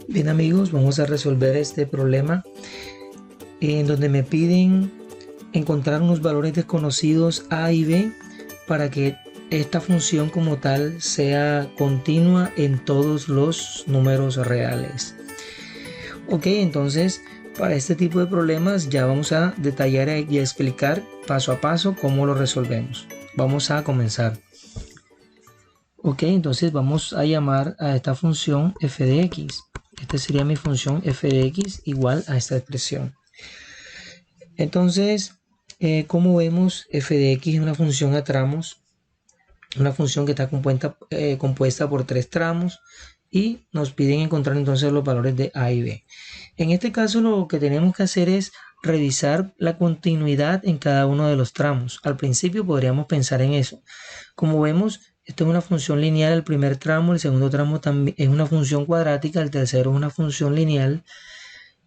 Bien amigos, vamos a resolver este problema en donde me piden encontrar unos valores desconocidos a y b para que esta función como tal sea continua en todos los números reales. Ok, entonces para este tipo de problemas ya vamos a detallar y a explicar paso a paso cómo lo resolvemos. Vamos a comenzar. Ok, entonces vamos a llamar a esta función f de x. Esta sería mi función f de x igual a esta expresión. Entonces, como vemos, f de x es una función a tramos, una función que está compuesta por 3 tramos y nos piden encontrar entonces los valores de a y b. En este caso lo que tenemos que hacer es revisar la continuidad en cada uno de los tramos. Al principio podríamos pensar en eso. Como vemos, esto es una función lineal, el primer tramo, el segundo tramo también es una función cuadrática, el tercero es una función lineal.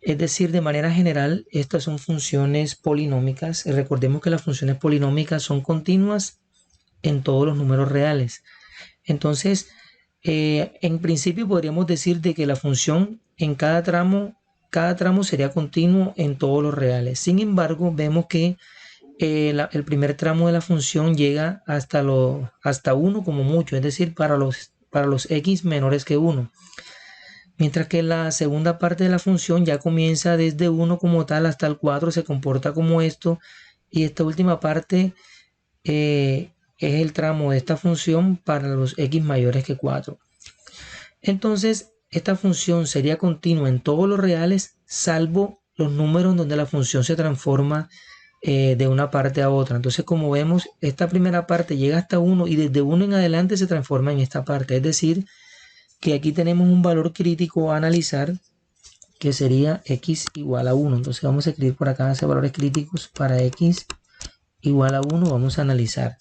Es decir, de manera general, estas son funciones polinómicas. Recordemos que las funciones polinómicas son continuas en todos los números reales. Entonces, en principio podríamos decir de que la función en cada tramo sería continuo en todos los reales. Sin embargo, vemos que el primer tramo de la función llega hasta 1 como mucho, es decir, para los x menores que 1. Mientras que la segunda parte de la función ya comienza desde 1 como tal hasta el 4, se comporta como esto, y esta última parte es el tramo de esta función para los x mayores que 4. Entonces, esta función sería continua en todos los reales, salvo los números donde la función se transforma de una parte a otra. Entonces, como vemos, esta primera parte llega hasta 1 y desde 1 en adelante se transforma en esta parte, es decir, que aquí tenemos un valor crítico a analizar que sería x igual a 1. Entonces vamos a escribir por acá esos valores críticos para x igual a 1. Vamos a analizar.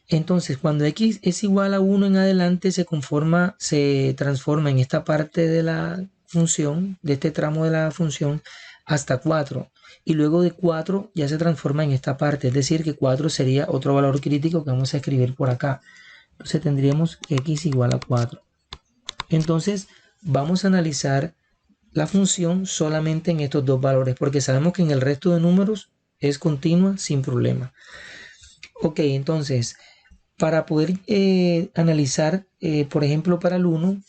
Entonces cuando x es igual a 1 en adelante se transforma en esta parte de la función, de este tramo de la función, hasta 4. Y luego de 4 ya se transforma en esta parte. Es decir, que 4 sería otro valor crítico que vamos a escribir por acá. Entonces tendríamos x igual a 4. Entonces vamos a analizar la función solamente en estos dos valores, porque sabemos que en el resto de números es continua sin problema. Ok, entonces para poder analizar, por ejemplo, para el 1,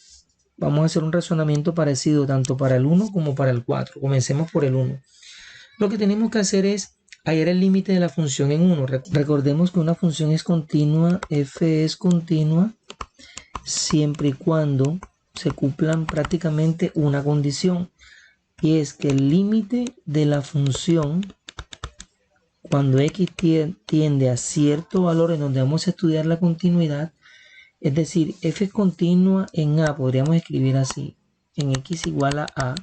vamos a hacer un razonamiento parecido tanto para el 1 como para el 4. Comencemos por el 1. Lo que tenemos que hacer es hallar el límite de la función en 1. Recordemos que una función es continua, f es continua, siempre y cuando se cumplan prácticamente una condición, y es que el límite de la función cuando x tiende a cierto valor en donde vamos a estudiar la continuidad, es decir, f es continua en a, podríamos escribir así, en x igual a,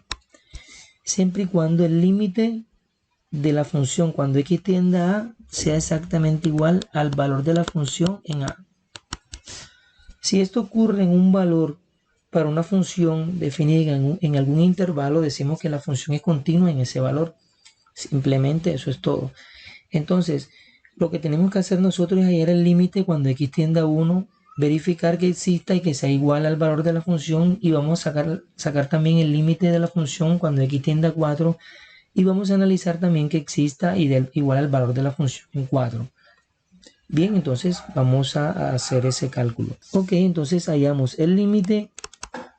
siempre y cuando el límite de la función cuando x tiende a a sea exactamente igual al valor de la función en a. Si esto ocurre en un valor para una función definida en algún intervalo, decimos que la función es continua en ese valor. Simplemente eso es todo. Entonces, lo que tenemos que hacer nosotros es hallar el límite cuando x tiende a 1, verificar que exista y que sea igual al valor de la función, y vamos a sacar también el límite de la función cuando x tiende a 4, y vamos a analizar también que exista igual al valor de la función en 4. Bien, entonces vamos a hacer ese cálculo. Ok, entonces hallamos el límite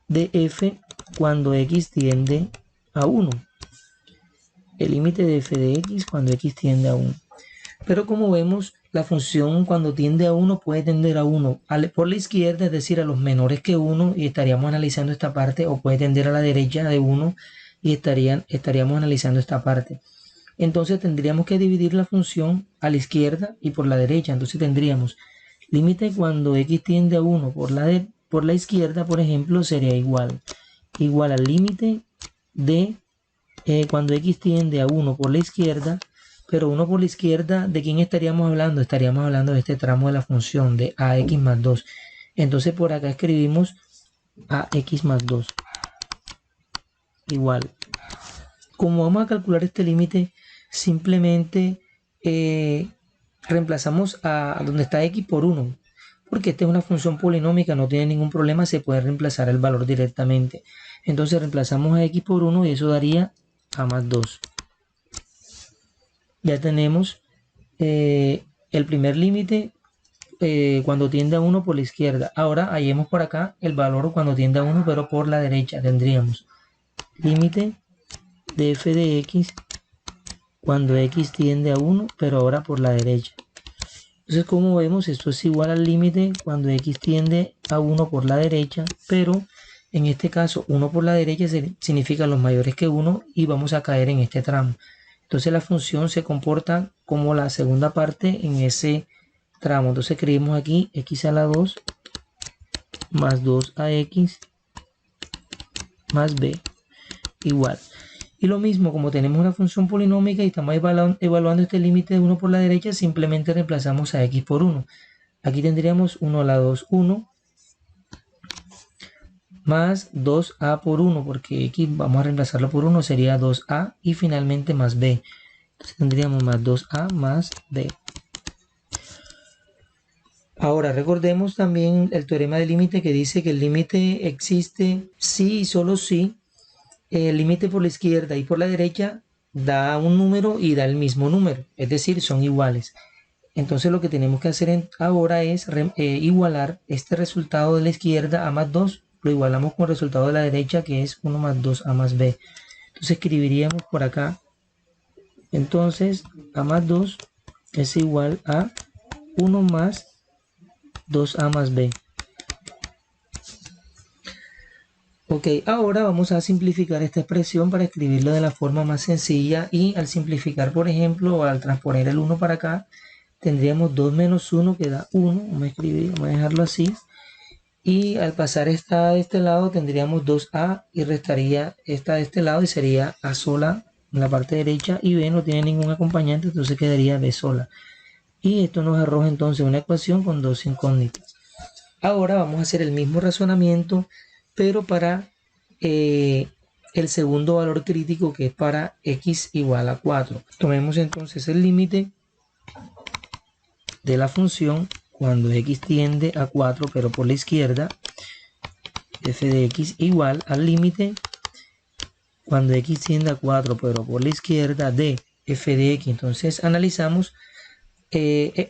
de f cuando x tiende a 1. El límite de f de x cuando x tiende a 1. Pero como vemos, la función cuando tiende a 1 puede tender a 1 por la izquierda, es decir, a los menores que 1, y estaríamos analizando esta parte, o puede tender a la derecha de 1 y estaríamos analizando esta parte. Entonces tendríamos que dividir la función a la izquierda y por la derecha. Entonces tendríamos límite cuando x tiende a 1 por la izquierda, por ejemplo, sería igual al límite de cuando x tiende a 1 por la izquierda. Pero 1 por la izquierda, ¿de quién estaríamos hablando? Estaríamos hablando de este tramo de la función de ax más 2. Entonces por acá escribimos ax más 2 igual. Como vamos a calcular este límite, simplemente reemplazamos a donde está x por 1. porque esta es una función polinómica, no tiene ningún problema, se puede reemplazar el valor directamente. Entonces reemplazamos a x por 1 y eso daría a más 2. Ya tenemos el primer límite cuando tiende a 1 por la izquierda. Ahora hallemos por acá el valor cuando tiende a 1 pero por la derecha. Tendríamos límite de f de x cuando x tiende a 1 pero ahora por la derecha. Entonces, como vemos, esto es igual al límite cuando x tiende a 1 por la derecha, pero en este caso 1 por la derecha significa los mayores que 1 y vamos a caer en este tramo. Entonces la función se comporta como la segunda parte en ese tramo. Entonces escribimos aquí x a la 2 más 2ax más b igual. Y lo mismo, como tenemos una función polinómica y estamos evaluando este límite de 1 por la derecha, simplemente reemplazamos a x por 1. Aquí tendríamos 1 a la 2, 1, más 2a por 1, porque x vamos a reemplazarlo por 1, sería 2a y finalmente más b. Entonces tendríamos más 2a más b. Ahora recordemos también el teorema del límite que dice que el límite existe si y solo si el límite por la izquierda y por la derecha da un número y da el mismo número, es decir, son iguales. Entonces lo que tenemos que hacer ahora es igualar este resultado de la izquierda a más 2, lo igualamos con el resultado de la derecha que es 1 más 2a más b. Entonces escribiríamos por acá, entonces a más 2 es igual a 1 más 2a más b. Ok, ahora vamos a simplificar esta expresión para escribirlo de la forma más sencilla y al simplificar, por ejemplo, al transponer el 1 para acá, tendríamos 2 menos 1 que da 1, vamos a dejarlo así, y al pasar esta de este lado tendríamos 2a y restaría esta de este lado y sería a sola en la parte derecha y b no tiene ningún acompañante, entonces quedaría b sola. Y esto nos arroja entonces una ecuación con dos incógnitas. Ahora vamos a hacer el mismo razonamiento, pero para el segundo valor crítico, que es para x igual a 4. Tomemos entonces el límite de la función cuando x tiende a 4 pero por la izquierda, f de x igual al límite cuando x tiende a 4 pero por la izquierda de f de x. Entonces analizamos,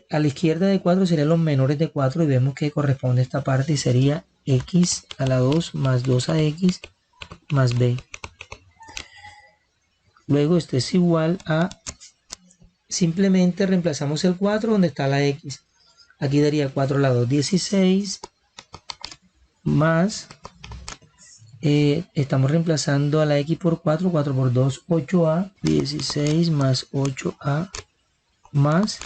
a la izquierda de 4 serían los menores de 4 y vemos que corresponde esta parte y sería x a la 2 más 2ax más b. Luego esto es igual a, simplemente reemplazamos el 4 donde está la x. Aquí daría 4 a la 2, 16 más, estamos reemplazando a la x por 4, 4 por 2, 8a, 16 más 8a más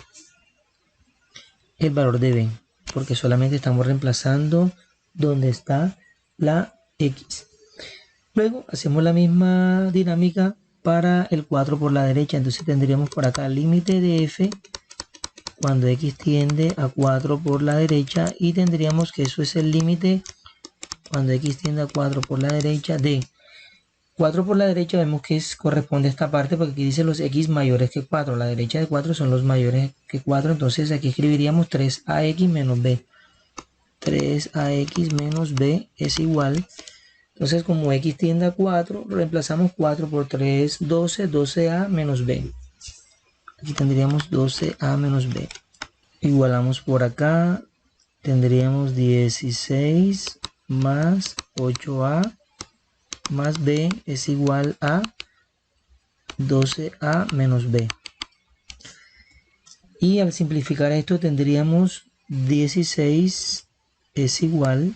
el valor de b, porque solamente estamos reemplazando donde está la x. Luego hacemos la misma dinámica para el 4 por la derecha, entonces tendríamos por acá el límite de f cuando x tiende a 4 por la derecha y tendríamos que eso es el límite cuando x tiende a 4 por la derecha de 4 por la derecha. Vemos que corresponde a esta parte porque aquí dice los x mayores que 4, la derecha de 4 son los mayores que 4, entonces aquí escribiríamos 3ax menos b. 3ax menos b es igual, entonces como x tiende a 4, reemplazamos 4 por 3, 12, 12a menos b. Aquí tendríamos 12a menos b. Igualamos por acá, tendríamos 16 más 8a más b es igual a 12a menos b. Y al simplificar esto tendríamos 16 es igual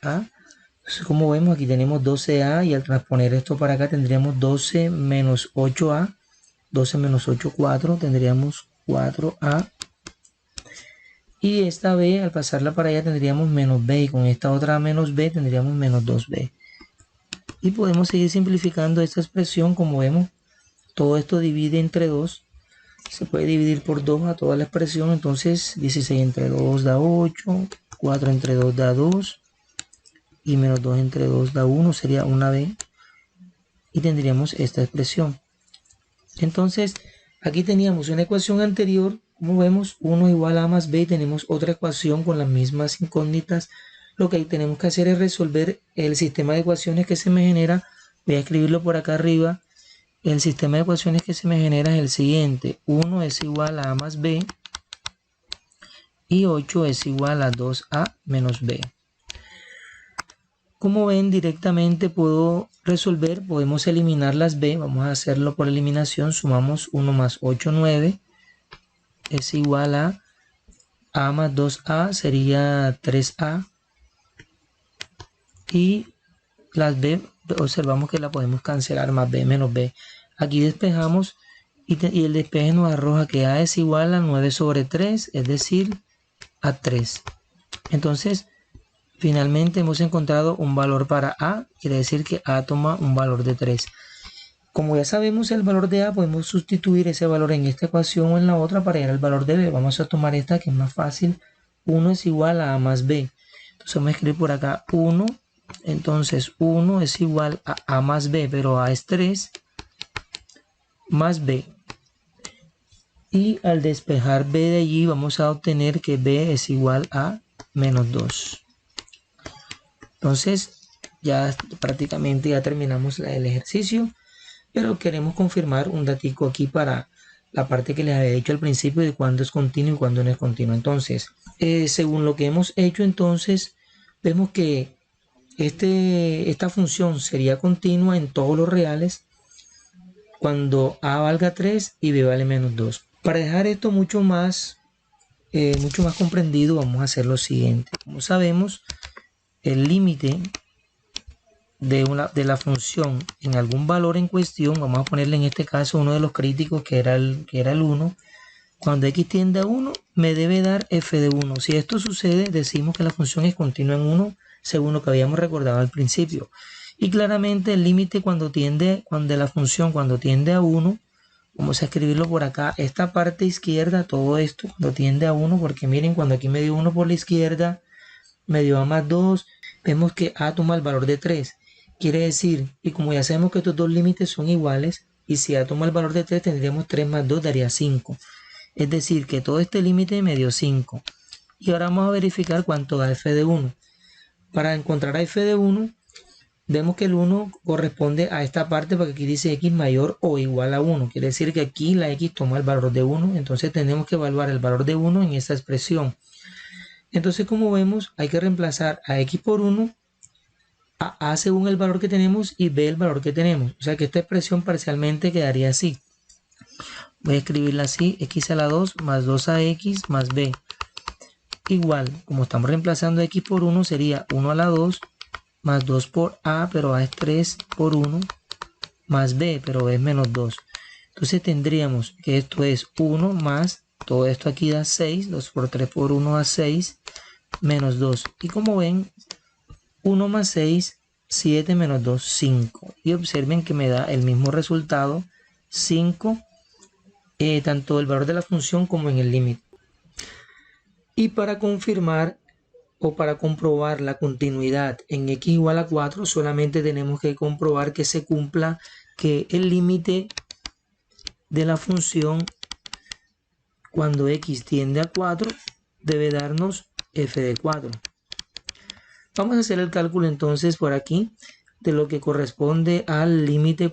a, entonces como vemos aquí tenemos 12a y al transponer esto para acá tendríamos 12 menos 8a, 12 menos 8, 4, tendríamos 4a. Y esta b al pasarla para allá tendríamos menos b y con esta otra menos b tendríamos menos 2b. Y podemos seguir simplificando esta expresión. Como vemos, todo esto divide entre 2. Se puede dividir por 2 a toda la expresión. Entonces 16 entre 2 da 8, 4 entre 2 da 2 y menos 2 entre 2 da 1, sería una b. Y tendríamos esta expresión. Entonces aquí teníamos una ecuación anterior Como vemos, 1 igual a A más B, tenemos otra ecuación con las mismas incógnitas. Lo que tenemos que hacer es resolver el sistema de ecuaciones que se me genera. Voy a escribirlo por acá arriba. El sistema de ecuaciones que se me genera es el siguiente. 1 es igual a A más B y 8 es igual a 2A menos B. Como ven, directamente puedo resolver, podemos eliminar las B. Vamos a hacerlo por eliminación. Sumamos 1 más 8, 9. Es igual a más 2A, sería 3A. Y las B, observamos que la podemos cancelar, más B menos B. Aquí despejamos y el despeje nos arroja que A es igual a 9 sobre 3, es decir, a 3. Entonces, finalmente hemos encontrado un valor para A, quiere decir que A toma un valor de 3. Como ya sabemos el valor de A, podemos sustituir ese valor en esta ecuación o en la otra para llegar al valor de B. Vamos a tomar esta que es más fácil. 1 es igual a A más B. Entonces vamos a escribir por acá 1. Entonces 1 es igual a A más B, pero A es 3, más B. Y al despejar B de allí vamos a obtener que B es igual a menos 2. Entonces ya prácticamente ya terminamos el ejercicio, pero queremos confirmar un datico aquí para la parte que les había dicho al principio de cuándo es continuo y cuándo no es continuo. Entonces, según lo que hemos hecho, entonces vemos que esta función sería continua en todos los reales cuando A valga 3 y B vale menos 2. Para dejar esto mucho más comprendido, vamos a hacer lo siguiente. Como sabemos, el límite de la función en algún valor en cuestión, vamos a ponerle en este caso uno de los críticos que era el 1, cuando x tiende a 1 me debe dar f de 1. Si esto sucede, decimos que la función es continua en 1, según lo que habíamos recordado al principio. Y claramente el límite de la función cuando tiende a 1, vamos a escribirlo por acá, esta parte izquierda, todo esto cuando tiende a 1, porque miren, cuando aquí me dio 1 por la izquierda, me dio a más 2, vemos que a toma el valor de 3. Quiere decir, y como ya sabemos que estos dos límites son iguales, y si a toma el valor de 3, tendríamos 3 más 2 daría 5. Es decir, que todo este límite me dio 5. Y ahora vamos a verificar cuánto da f de 1. Para encontrar a f de 1, vemos que el 1 corresponde a esta parte porque aquí dice x mayor o igual a 1. Quiere decir que aquí la x toma el valor de 1. Entonces tenemos que evaluar el valor de 1 en esta expresión. Entonces, como vemos, hay que reemplazar a x por 1, a A según el valor que tenemos y B el valor que tenemos. O sea que esta expresión parcialmente quedaría así. Voy a escribirla así, x a la 2 más 2ax más b. Igual, como estamos reemplazando x por 1, sería 1 a la 2 más 2 por a, pero a es 3 por 1, más b, pero b es menos 2. Entonces tendríamos que esto es 1 más, todo esto aquí da 6, 2 por 3 por 1 da 6, menos 2. Y como ven, 1 más 6, 7 menos 2, 5. Y observen que me da el mismo resultado, 5, tanto el valor de la función como en el límite. Y para confirmar o para comprobar la continuidad en x igual a 4, solamente tenemos que comprobar que se cumpla que el límite de la función cuando x tiende a 4 debe darnos f de 4. Vamos a hacer el cálculo entonces por aquí de lo que corresponde al límite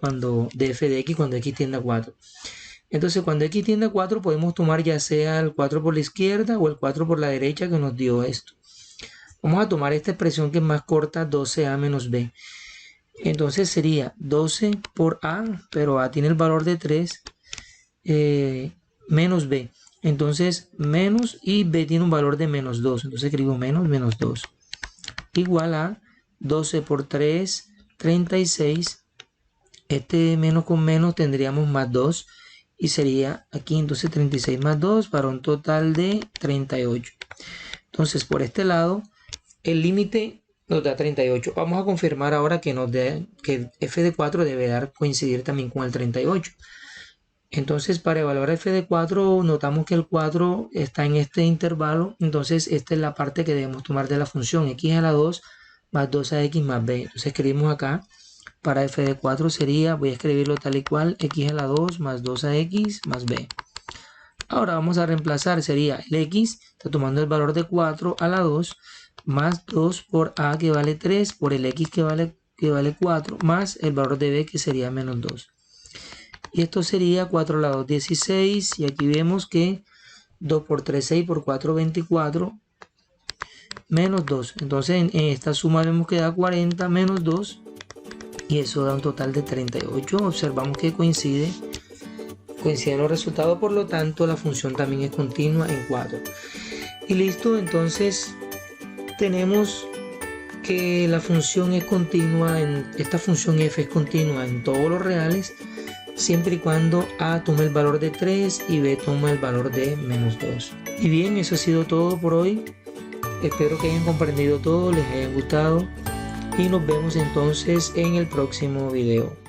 de f de x cuando x tiende a 4. Entonces cuando x tiende a 4 podemos tomar ya sea el 4 por la izquierda o el 4 por la derecha que nos dio esto. Vamos a tomar esta expresión que es más corta, 12a menos b. Entonces sería 12 por a, pero a tiene el valor de 3, menos b. Entonces menos y b tiene un valor de menos 2. Entonces escribo menos 2. Igual a 12 por 3, 36. Este menos con menos tendríamos más 2. Y sería aquí entonces 36 más 2 para un total de 38. Entonces por este lado el límite nos da 38. Vamos a confirmar ahora que que f de 4 debe coincidir también con el 38. Entonces para evaluar f de 4 notamos que el 4 está en este intervalo. Entonces esta es la parte que debemos tomar de la función x a la 2 más 2ax más b. Entonces escribimos acá. Para f de 4 sería, voy a escribirlo tal y cual, x a la 2 más 2ax más b. Ahora vamos a reemplazar, sería el x, está tomando el valor de 4 a la 2, más 2 por a que vale 3, por el x que vale 4, más el valor de b que sería menos 2. Y esto sería 4 a la 2, 16, y aquí vemos que 2 por 3, 6, por 4, 24, menos 2. Entonces en esta suma vemos que da 40 menos 2, y eso da un total de 38. Observamos que coinciden los resultados, por lo tanto la función también es continua en 4. Y listo, entonces tenemos que la función es continua, esta función f es continua en todos los reales, siempre y cuando a tome el valor de 3 y b toma el valor de menos 2. Y bien, eso ha sido todo por hoy. Espero que hayan comprendido todo, les haya gustado, y nos vemos entonces en el próximo video.